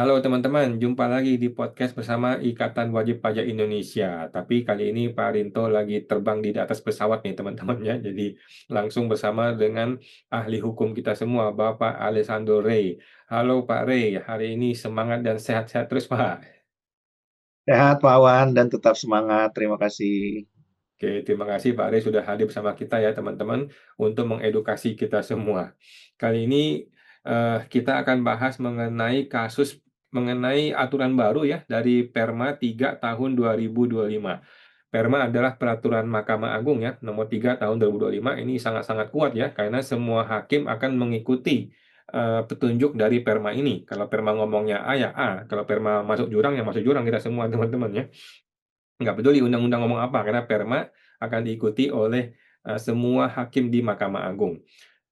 Halo teman-teman, jumpa lagi di podcast bersama Ikatan Wajib Pajak Indonesia. Tapi kali ini Pak Rinto lagi terbang di atas pesawat nih teman-teman ya. Jadi langsung bersama dengan ahli hukum kita semua, Bapak Alessandro Rey. Halo Pak Rey, hari ini semangat dan sehat-sehat terus Pak. Sehat, Pak Wan, dan tetap semangat. Terima kasih. Oke, terima kasih Pak Rey sudah hadir bersama kita ya teman-teman untuk mengedukasi kita semua. Kali ini kita akan bahas mengenai aturan baru ya dari Perma 3 tahun 2025. Perma adalah peraturan Mahkamah Agung ya nomor 3 tahun 2025. Ini sangat-sangat kuat ya karena semua hakim akan mengikuti petunjuk dari Perma ini. Kalau Perma ngomongnya A ya A, kalau Perma masuk jurang ya masuk jurang kita semua teman-teman ya. Nggak peduli undang-undang ngomong apa, karena perma akan diikuti oleh semua hakim di Mahkamah Agung.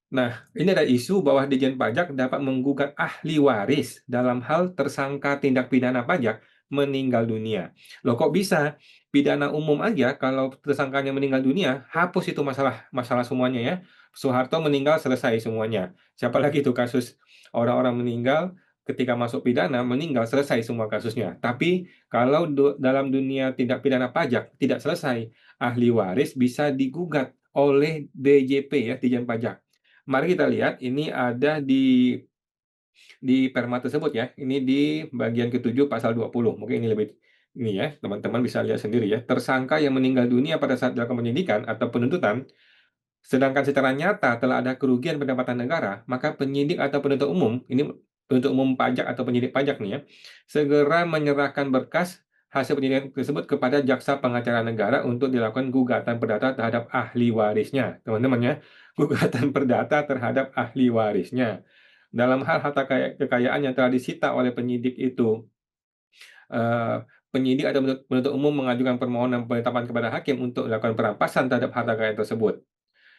Nah, ini ada isu bahwa Ditjen Pajak dapat menggugat ahli waris dalam hal tersangka tindak pidana pajak meninggal dunia. Loh kok bisa? Pidana umum aja kalau tersangkanya meninggal dunia, hapus itu masalah masalah semuanya ya. Soeharto meninggal selesai semuanya. Siapa lagi itu kasus orang-orang meninggal ketika masuk pidana meninggal selesai semua kasusnya. Tapi kalau dalam dunia tindak pidana pajak tidak selesai, ahli waris bisa digugat oleh DJP ya, Ditjen Pajak. Mari kita lihat, ini ada di Perma tersebut ya. Ini di bagian ketujuh pasal 20. Mungkin ini lebih ini ya, teman-teman bisa lihat sendiri ya. Tersangka yang meninggal dunia pada saat dilakukan penyidikan atau penuntutan, sedangkan secara nyata telah ada kerugian pendapatan negara, maka penyidik atau penuntut umum, ini penuntut umum pajak atau penyidik pajak nih ya, segera menyerahkan berkas hasil penyidikan tersebut kepada jaksa pengacara negara untuk dilakukan gugatan perdata terhadap ahli warisnya. Teman-teman ya, gugatan perdata terhadap ahli warisnya. Dalam hal harta kekayaan yang telah disita oleh penyidik itu, eh, penyidik atau penuntut umum mengajukan permohonan penetapan kepada hakim untuk dilakukan perampasan terhadap harta kekayaan tersebut.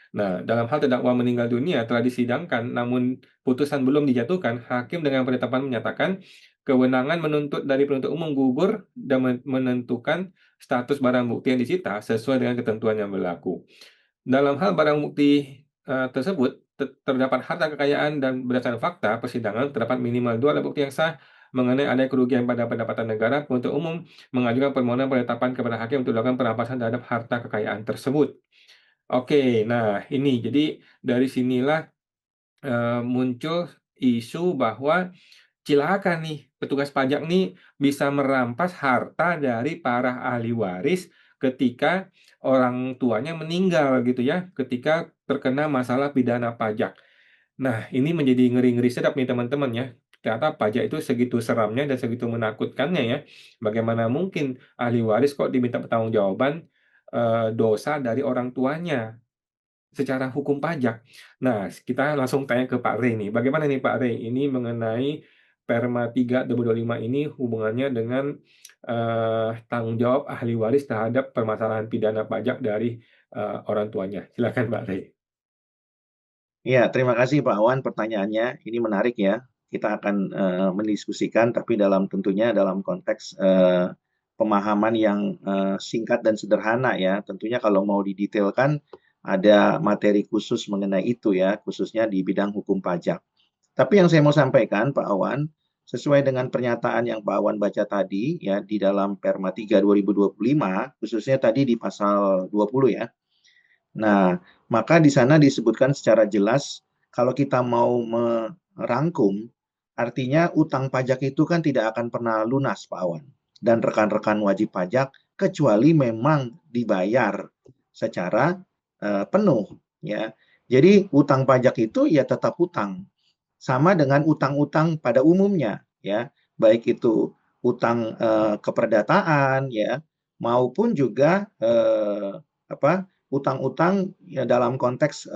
Nah, dalam hal terdakwa meninggal dunia telah disidangkan, namun putusan belum dijatuhkan, hakim dengan penetapan menyatakan kewenangan menuntut dari penuntut umum gugur dan menentukan status barang bukti yang disita sesuai dengan ketentuan yang berlaku. Dalam hal barang bukti tersebut, terdapat harta kekayaan dan berdasarkan fakta persidangan terdapat minimal dua alat bukti yang sah mengenai adanya kerugian pada pendapatan negara. Penuntut umum mengajukan permohonan penetapan kepada hakim untuk dilakukan perampasan terhadap harta kekayaan tersebut. Oke, nah ini jadi dari sinilah muncul isu bahwa cilaka nih petugas pajak nih bisa merampas harta dari para ahli waris ketika orang tuanya meninggal gitu ya, ketika terkena masalah pidana pajak. Nah, ini menjadi ngeri-ngeri sedap nih teman-teman ya. Ternyata pajak itu segitu seramnya dan segitu menakutkannya ya. Bagaimana mungkin ahli waris kok diminta pertanggungjawaban dosa dari orang tuanya secara hukum pajak. Nah, kita langsung tanya ke Pak Rey nih. Bagaimana nih Pak Rey ini mengenai Perma 3 2025 ini hubungannya dengan tanggung jawab ahli waris terhadap permasalahan pidana pajak dari orang tuanya. Silakan Pak Rey. Ya, terima kasih Pak Wan pertanyaannya. Ini menarik ya. Kita akan mendiskusikan, tapi tentunya dalam konteks pemahaman yang singkat dan sederhana ya. Tentunya kalau mau didetailkan, ada materi khusus mengenai itu ya, khususnya di bidang hukum pajak. Tapi yang saya mau sampaikan, Pak Awan, sesuai dengan pernyataan yang Pak Awan baca tadi ya di dalam Perma 3 2025, khususnya tadi di pasal 20 ya. Nah, maka di sana disebutkan secara jelas kalau kita mau merangkum, artinya utang pajak itu kan tidak akan pernah lunas, Pak Awan. Dan rekan-rekan wajib pajak kecuali memang dibayar secara penuh ya. Jadi utang pajak itu ya tetap utang. Sama dengan utang-utang pada umumnya ya, baik itu utang keperdataan ya maupun juga apa utang-utang ya dalam konteks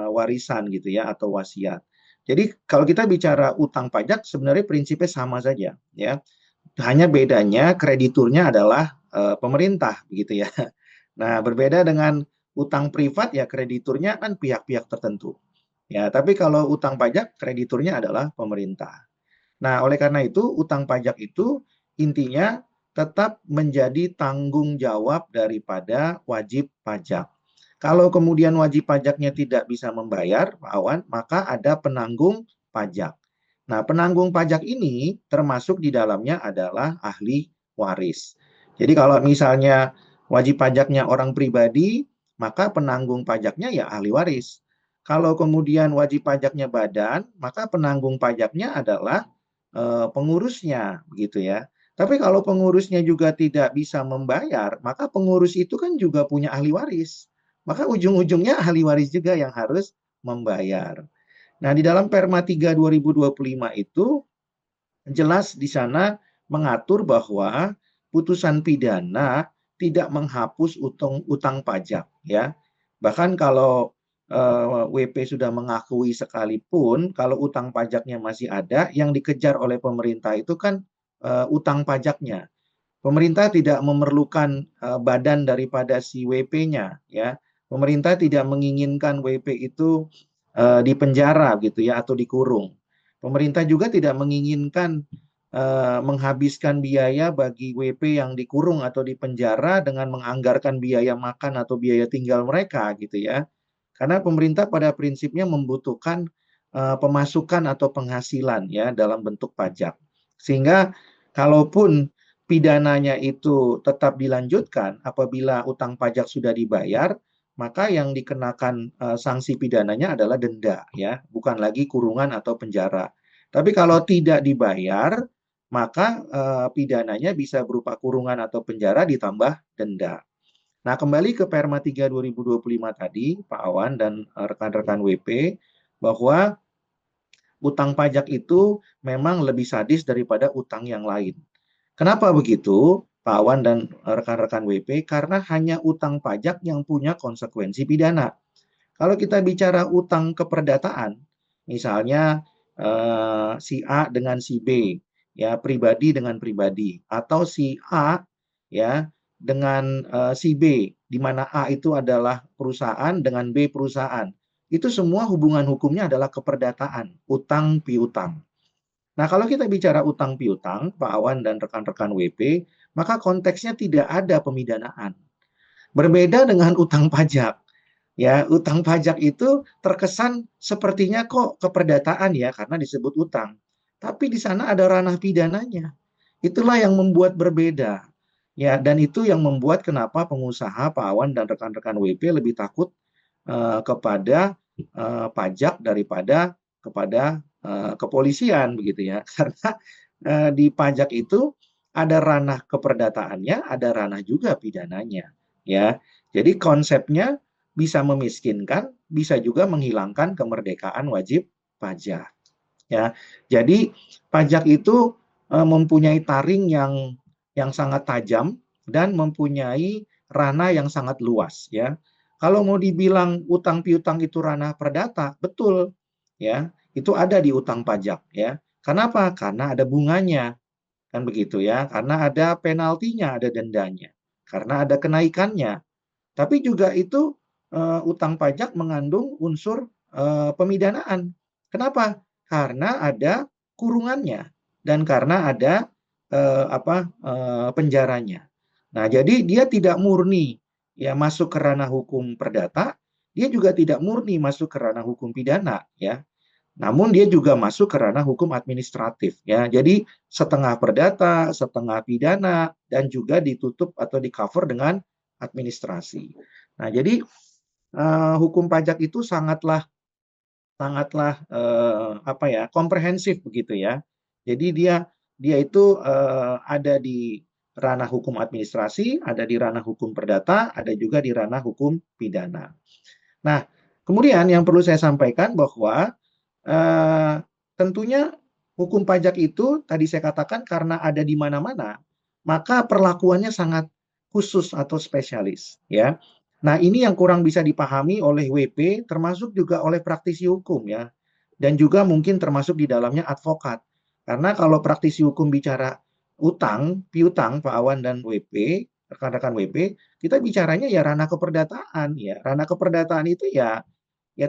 warisan gitu ya atau wasiat. Jadi kalau kita bicara utang pajak sebenarnya prinsipnya sama saja ya. Hanya bedanya krediturnya adalah pemerintah begitu ya. Nah, berbeda dengan utang privat ya krediturnya kan pihak-pihak tertentu. Ya, tapi kalau utang pajak krediturnya adalah pemerintah. Nah, oleh karena itu utang pajak itu intinya tetap menjadi tanggung jawab daripada wajib pajak. Kalau kemudian wajib pajaknya tidak bisa membayar, Pak Awan, maka ada penanggung pajak. Nah, penanggung pajak ini termasuk di dalamnya adalah ahli waris. Jadi kalau misalnya wajib pajaknya orang pribadi, maka penanggung pajaknya ya ahli waris. Kalau kemudian wajib pajaknya badan, maka penanggung pajaknya adalah pengurusnya, begitu ya. Tapi kalau pengurusnya juga tidak bisa membayar, maka pengurus itu kan juga punya ahli waris. Maka ujung-ujungnya ahli waris juga yang harus membayar. Nah, di dalam Perma 3 2025 itu jelas di sana mengatur bahwa putusan pidana tidak menghapus utang pajak, ya. Bahkan kalau WP sudah mengakui sekalipun, kalau utang pajaknya masih ada, yang dikejar oleh pemerintah itu kan utang pajaknya. Pemerintah tidak memerlukan badan daripada si WP-nya, ya. Pemerintah tidak menginginkan WP itu di penjara gitu ya atau dikurung. Pemerintah juga tidak menginginkan menghabiskan biaya bagi WP yang dikurung atau di penjara dengan menganggarkan biaya makan atau biaya tinggal mereka gitu ya. Karena pemerintah pada prinsipnya membutuhkan pemasukan atau penghasilan ya dalam bentuk pajak. Sehingga kalaupun pidananya itu tetap dilanjutkan apabila utang pajak sudah dibayar, maka yang dikenakan sanksi pidananya adalah denda ya, bukan lagi kurungan atau penjara. Tapi kalau tidak dibayar, maka pidananya bisa berupa kurungan atau penjara ditambah denda. Nah, kembali ke Perma 3 2025 tadi, Pak Awan dan rekan-rekan WP, bahwa utang pajak itu memang lebih sadis daripada utang yang lain. Kenapa begitu, Pak Awan dan rekan-rekan WP? Karena hanya utang pajak yang punya konsekuensi pidana. Kalau kita bicara utang keperdataan, misalnya si A dengan si B, ya pribadi dengan pribadi, atau si A ya dengan si B, di mana A itu adalah perusahaan dengan B perusahaan. Itu semua hubungan hukumnya adalah keperdataan, utang piutang. Nah, kalau kita bicara utang piutang, Pak Awan dan rekan-rekan WP, maka konteksnya tidak ada pemidanaan. Berbeda dengan utang pajak. Ya, utang pajak itu terkesan sepertinya kok keperdataan ya karena disebut utang. Tapi di sana ada ranah pidananya. Itulah yang membuat berbeda. Ya, dan itu yang membuat kenapa pengusaha Pak Awan dan rekan-rekan WP lebih takut kepada pajak daripada kepada kepolisian begitu ya. Karena di pajak itu ada ranah keperdataannya, ada ranah juga pidananya. Ya, jadi konsepnya bisa memiskinkan, bisa juga menghilangkan kemerdekaan wajib pajak. Ya, jadi pajak itu mempunyai taring yang sangat tajam dan mempunyai ranah yang sangat luas. Ya, kalau mau dibilang utang piutang itu ranah perdata, betul. Ya, itu ada di utang pajak. Ya, kenapa? Karena ada bunganya, kan begitu ya. Karena ada penaltinya, ada dendanya. Karena ada kenaikannya. Tapi juga itu utang pajak mengandung unsur pemidanaan. Kenapa? Karena ada kurungannya dan karena ada penjaranya. Nah, jadi dia tidak murni ya masuk ke ranah hukum perdata, dia juga tidak murni masuk ke ranah hukum pidana ya. Namun dia juga masuk ke ranah hukum administratif ya. Jadi setengah perdata, setengah pidana dan juga ditutup atau di cover dengan administrasi. Nah, jadi hukum pajak itu sangatlah sangatlah apa ya komprehensif begitu ya. Jadi dia itu ada di ranah hukum administrasi, ada di ranah hukum perdata, ada juga di ranah hukum pidana. Nah, kemudian yang perlu saya sampaikan bahwa tentunya hukum pajak itu tadi saya katakan karena ada di mana-mana, maka perlakuannya sangat khusus atau spesialis ya. Nah, ini yang kurang bisa dipahami oleh WP termasuk juga oleh praktisi hukum ya. Dan juga mungkin termasuk di dalamnya advokat. Karena kalau praktisi hukum bicara utang, piutang Pak Awan dan WP, rekan-rekan WP, kita bicaranya ya ranah keperdataan ya. Ranah keperdataan itu ya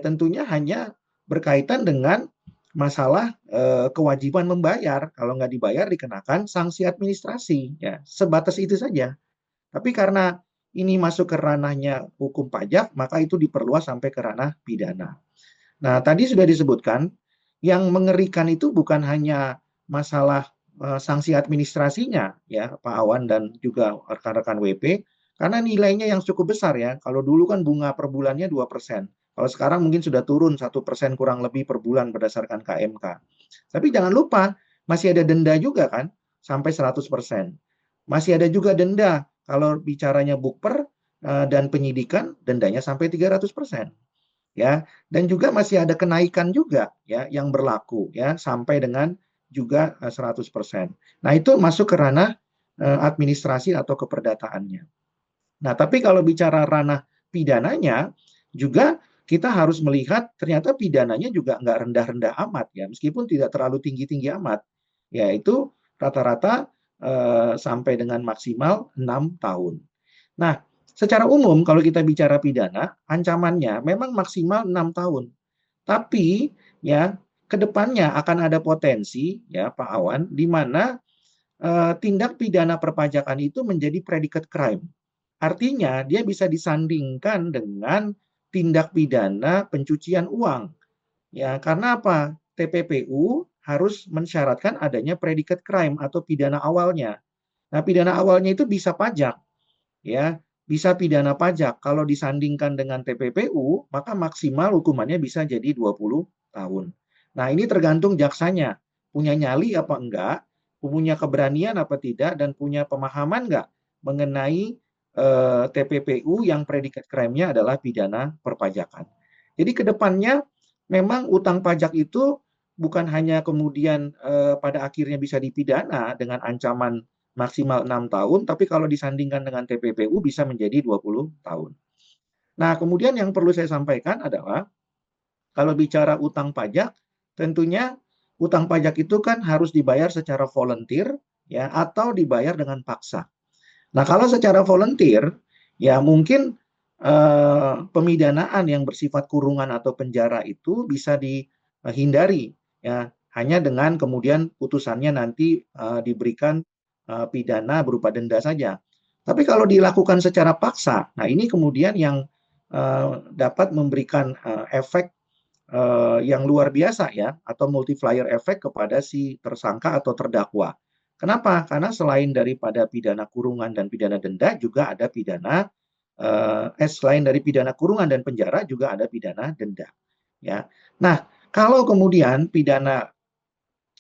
tentunya hanya berkaitan dengan masalah kewajiban membayar. Kalau nggak dibayar dikenakan sanksi administrasi. Ya, sebatas itu saja. Tapi karena ini masuk ke ranahnya hukum pajak, maka itu diperluas sampai ke ranah pidana. Nah, tadi sudah disebutkan Yang mengerikan itu bukan hanya masalah sanksi administrasinya ya Pak Awan dan juga rekan-rekan WP, karena nilainya yang cukup besar ya. Kalau dulu kan bunga per bulannya 2%. Kalau sekarang mungkin sudah turun 1% kurang lebih per bulan berdasarkan KMK. Tapi jangan lupa masih ada denda juga kan sampai 100%. Masih ada juga denda kalau bicaranya bukper dan penyidikan dendanya sampai 300%. Ya, dan juga masih ada kenaikan juga ya yang berlaku ya sampai dengan juga 100%. Nah, itu masuk ke ranah administrasi atau keperdataannya. Nah, tapi kalau bicara ranah pidananya juga kita harus melihat ternyata pidananya juga nggak rendah-rendah amat ya, meskipun tidak terlalu tinggi-tinggi amat. Yaitu rata-rata sampai dengan maksimal 6 tahun. Nah, secara umum kalau kita bicara pidana, ancamannya memang maksimal 6 tahun. Tapi ya ke depannya akan ada potensi ya Pak Awan di mana tindak pidana perpajakan itu menjadi predicate crime. Artinya dia bisa disandingkan dengan tindak pidana pencucian uang. Ya, karena apa? TPPU harus mensyaratkan adanya predicate crime atau pidana awalnya. Nah, pidana awalnya itu bisa pajak, ya, bisa pidana pajak. Kalau disandingkan dengan TPPU, maka maksimal hukumannya bisa jadi 20 tahun. Nah, ini tergantung jaksanya, punya nyali apa enggak, punya keberanian apa tidak, dan punya pemahaman enggak mengenai TPPU yang predikat crime-nya adalah pidana perpajakan. Jadi kedepannya memang utang pajak itu bukan hanya kemudian pada akhirnya bisa dipidana dengan ancaman maksimal 6 tahun, tapi kalau disandingkan dengan TPPU bisa menjadi 20 tahun. Nah, kemudian yang perlu saya sampaikan adalah kalau bicara utang pajak, tentunya utang pajak itu kan harus dibayar secara volunteer ya atau dibayar dengan paksa. Nah, kalau secara volunteer ya mungkin pemidanaan yang bersifat kurungan atau penjara itu bisa dihindari ya hanya dengan kemudian putusannya nanti diberikan pidana berupa denda saja. Tapi kalau dilakukan secara paksa, nah ini kemudian yang dapat memberikan efek yang luar biasa ya atau multiplier efek kepada si tersangka atau terdakwa. Kenapa? Karena selain daripada pidana kurungan dan pidana denda juga ada pidana selain dari pidana kurungan dan penjara juga ada pidana denda. Ya. Nah, kalau kemudian pidana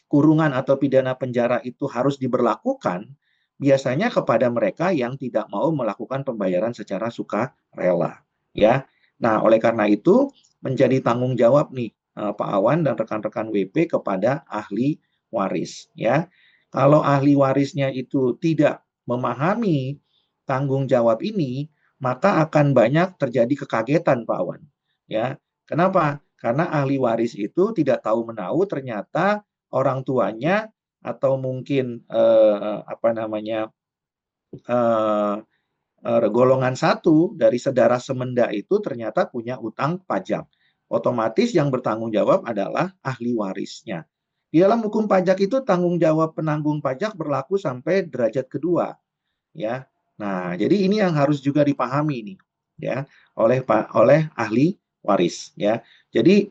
kurungan atau pidana penjara itu harus diberlakukan, biasanya kepada mereka yang tidak mau melakukan pembayaran secara sukarela. Ya. Nah, oleh karena itu menjadi tanggung jawab nih Pak Awan dan rekan-rekan WP kepada ahli waris. Ya. Kalau ahli warisnya itu tidak memahami tanggung jawab ini, maka akan banyak terjadi kekagetan Pak Awan. Ya. Kenapa? Karena ahli waris itu tidak tahu menahu ternyata orang tuanya atau mungkin apa namanya eh, golongan satu dari saudara semenda itu ternyata punya utang pajak. Otomatis yang bertanggung jawab adalah ahli warisnya. Di dalam hukum pajak itu tanggung jawab penanggung pajak berlaku sampai derajat kedua, ya. Nah, jadi ini yang harus juga dipahami nih, ya, oleh ahli waris, ya. Jadi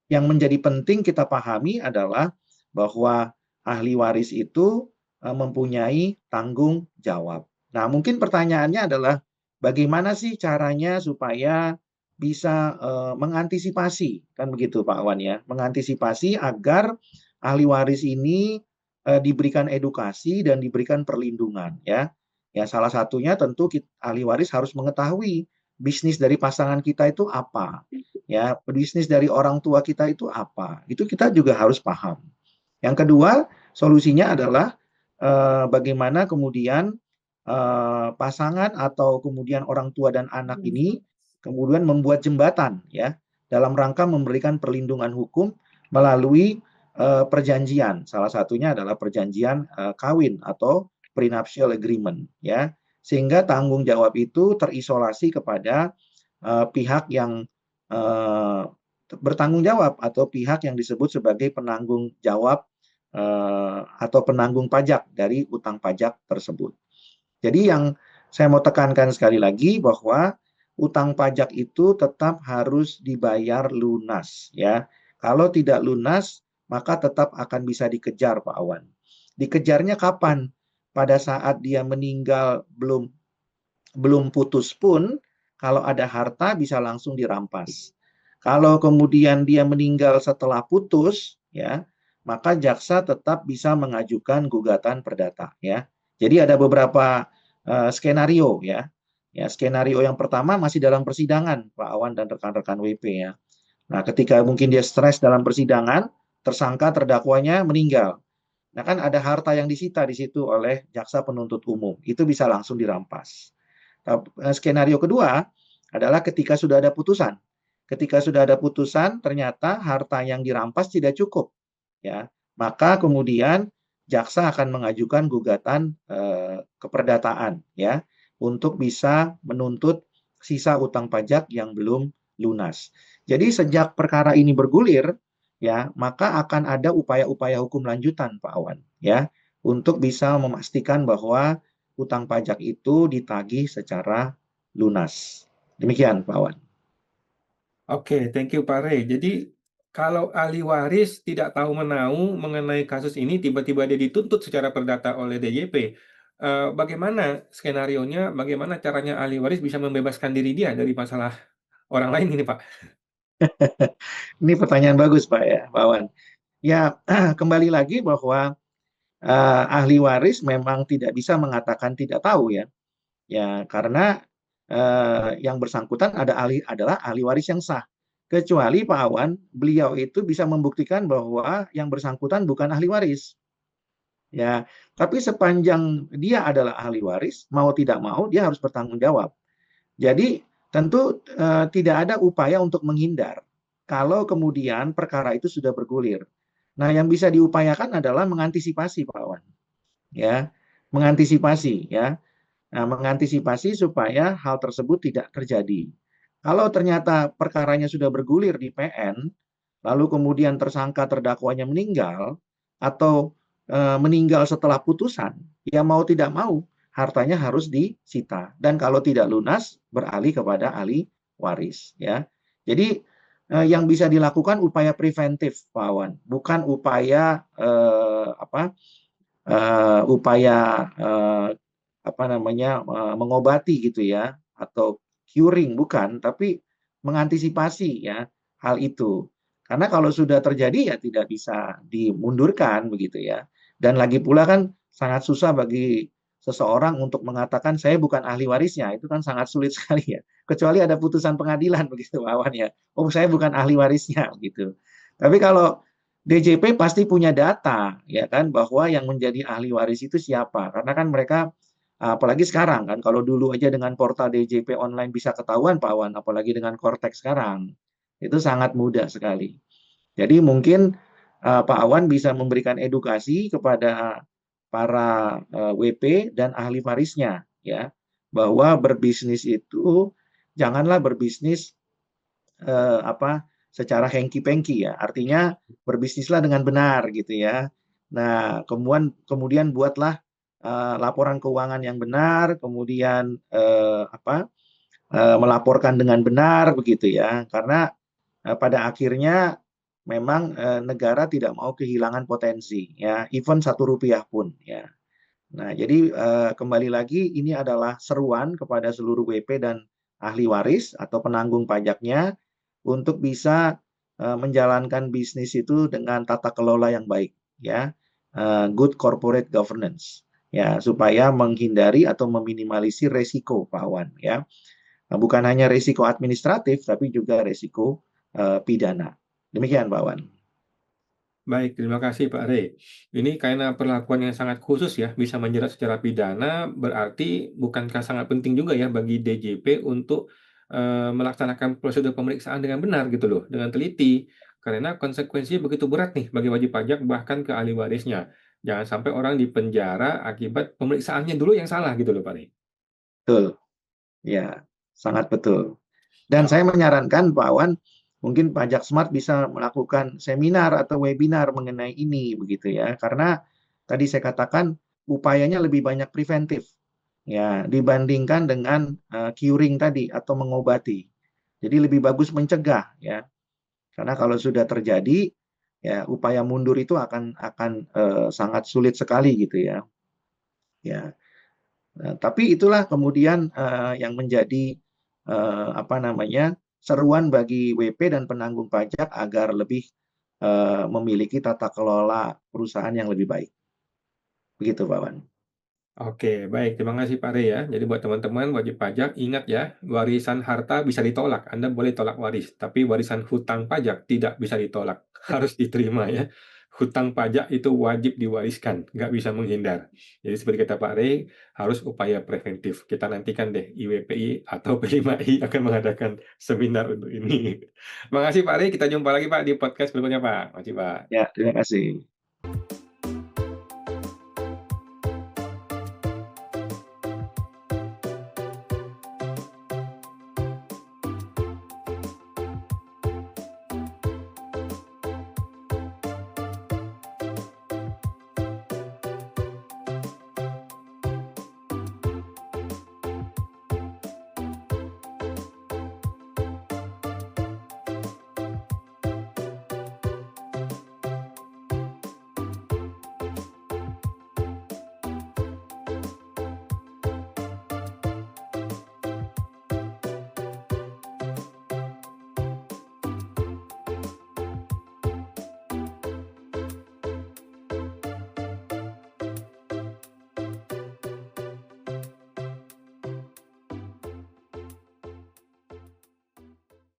yang menjadi penting kita pahami adalah bahwa ahli waris itu mempunyai tanggung jawab. Nah, mungkin pertanyaannya adalah bagaimana sih caranya supaya bisa mengantisipasi, kan begitu Pak Wan ya, mengantisipasi agar ahli waris ini diberikan edukasi dan diberikan perlindungan ya. Ya salah satunya tentu ahli waris harus mengetahui bisnis dari pasangan kita itu apa, ya bisnis dari orang tua kita itu apa, itu kita juga harus paham. Yang kedua, solusinya adalah bagaimana kemudian pasangan atau kemudian orang tua dan anak ini kemudian membuat jembatan ya dalam rangka memberikan perlindungan hukum melalui perjanjian. Salah satunya adalah perjanjian kawin atau prenuptial agreement ya. Sehingga tanggung jawab itu terisolasi kepada pihak yang uh, bertanggung jawab atau pihak yang disebut sebagai penanggung jawab atau penanggung pajak dari utang pajak tersebut. Jadi yang saya mau tekankan sekali lagi bahwa utang pajak itu tetap harus dibayar lunas ya. Kalau tidak lunas, maka tetap akan bisa dikejar, Pak Awan. Dikejarnya kapan? Pada saat dia meninggal belum putus pun, kalau ada harta bisa langsung dirampas. Kalau kemudian dia meninggal setelah putus, ya, maka jaksa tetap bisa mengajukan gugatan perdata, ya. Jadi ada beberapa skenario, ya. Ya, skenario yang pertama masih dalam persidangan, Pak Awan dan rekan-rekan WP, ya. Nah, ketika mungkin dia stres dalam persidangan, tersangka terdakwanya meninggal. Nah, kan ada harta yang disita di situ oleh jaksa penuntut umum. Itu bisa langsung dirampas. Skenario kedua adalah ketika sudah ada putusan. Ketika sudah ada putusan, ternyata harta yang dirampas tidak cukup, ya. Maka kemudian jaksa akan mengajukan gugatan keperdataan, ya, untuk bisa menuntut sisa utang pajak yang belum lunas. Jadi sejak perkara ini bergulir, ya, maka akan ada upaya-upaya hukum lanjutan, Pak Awan, ya, untuk bisa memastikan bahwa utang pajak itu ditagih secara lunas. Demikian, Pak Wan. Oke, thank you Pak Rey. Jadi kalau ahli waris tidak tahu menahu mengenai kasus ini, tiba-tiba dia dituntut secara perdata oleh DJP, bagaimana skenarionya, bagaimana caranya ahli waris bisa membebaskan diri dia dari masalah orang lain ini, Pak? Ini pertanyaan bagus, Pak, ya, Pak Wan. Ya, kembali lagi bahwa ahli waris memang tidak bisa mengatakan tidak tahu, ya. Ya, karena yang bersangkutan adalah ahli waris yang sah. Kecuali Pak Awan, beliau itu bisa membuktikan bahwa yang bersangkutan bukan ahli waris. Ya, tapi sepanjang dia adalah ahli waris, mau tidak mau dia harus bertanggung jawab. Jadi tentu tidak ada upaya untuk menghindar kalau kemudian perkara itu sudah bergulir. Nah, yang bisa diupayakan adalah mengantisipasi, Pak Wan. Ya, mengantisipasi, ya. Nah, mengantisipasi supaya hal tersebut tidak terjadi. Kalau ternyata perkaranya sudah bergulir di PN, lalu kemudian tersangka terdakwanya meninggal atau meninggal setelah putusan, ya mau tidak mau hartanya harus disita dan kalau tidak lunas beralih kepada ahli waris, ya. Jadi yang bisa dilakukan upaya preventif, Pak Awan, bukan upaya upaya apa namanya mengobati gitu, ya, atau curing, bukan, tapi mengantisipasi, ya, hal itu. Karena kalau sudah terjadi ya tidak bisa dimundurkan begitu, ya. Dan lagi pula kan sangat susah bagi seseorang untuk mengatakan saya bukan ahli warisnya, itu kan sangat sulit sekali, ya. Kecuali ada putusan pengadilan begitu, Wawan, ya. Oh, saya bukan ahli warisnya gitu. Tapi kalau DJP pasti punya data, ya kan, bahwa yang menjadi ahli waris itu siapa. Karena kan mereka apalagi sekarang kan, kalau dulu aja dengan portal DJP online bisa ketahuan, Pak Wan, apalagi dengan Cortex sekarang, itu sangat mudah sekali. Jadi mungkin Pak Awan bisa memberikan edukasi kepada para WP dan ahli warisnya, ya, bahwa berbisnis itu janganlah berbisnis apa secara hengki-pengki, ya. Artinya berbisnislah dengan benar gitu, ya. Nah, kemudian buatlah laporan keuangan yang benar, kemudian melaporkan dengan benar begitu, ya. Karena pada akhirnya memang negara tidak mau kehilangan potensi, ya, even Rp1 pun, ya. Nah, jadi kembali lagi ini adalah seruan kepada seluruh WP dan ahli waris atau penanggung pajaknya untuk bisa menjalankan bisnis itu dengan tata kelola yang baik, ya. Good corporate governance, ya, supaya menghindari atau meminimalisir resiko, Pak Wan, ya. Nah, bukan hanya resiko administratif tapi juga resiko pidana. Demikian, Pak Wan. Baik, terima kasih Pak Rey. Ini karena perlakuan yang sangat khusus ya, bisa menjerat secara pidana, berarti bukankah sangat penting juga ya bagi DJP untuk melaksanakan prosedur pemeriksaan dengan benar gitu loh, dengan teliti. Karena konsekuensinya begitu berat nih bagi wajib pajak bahkan ke ahli warisnya. Jangan sampai orang dipenjara akibat pemeriksaannya dulu yang salah gitu loh Pak Rey. Betul, ya, sangat betul. Dan saya menyarankan Pak Wan, mungkin Pajak Smart bisa melakukan seminar atau webinar mengenai ini begitu, ya. Karena tadi saya katakan upayanya lebih banyak preventif, ya, dibandingkan dengan curing tadi atau mengobati. Jadi lebih bagus mencegah, ya. Karena kalau sudah terjadi, ya upaya mundur itu akan sangat sulit sekali gitu ya. Ya, tapi itulah kemudian yang menjadi apa namanya seruan bagi WP dan penanggung pajak agar lebih memiliki tata kelola perusahaan yang lebih baik. Begitu, Pak Wan. Oke, baik. Terima kasih Pak Rey ya. Jadi buat teman-teman wajib pajak, ingat ya, warisan harta bisa ditolak. Anda boleh tolak waris, tapi warisan hutang pajak tidak bisa ditolak. Harus diterima ya. Hutang pajak itu wajib diwariskan, nggak bisa menghindar. Jadi seperti kata Pak Rey, harus upaya preventif. Kita nantikan deh IWPI atau P5I akan mengadakan seminar untuk ini. Terima kasih Pak Rey, kita jumpa lagi Pak di podcast berikutnya Pak. Terima kasih Pak. Ya, terima kasih.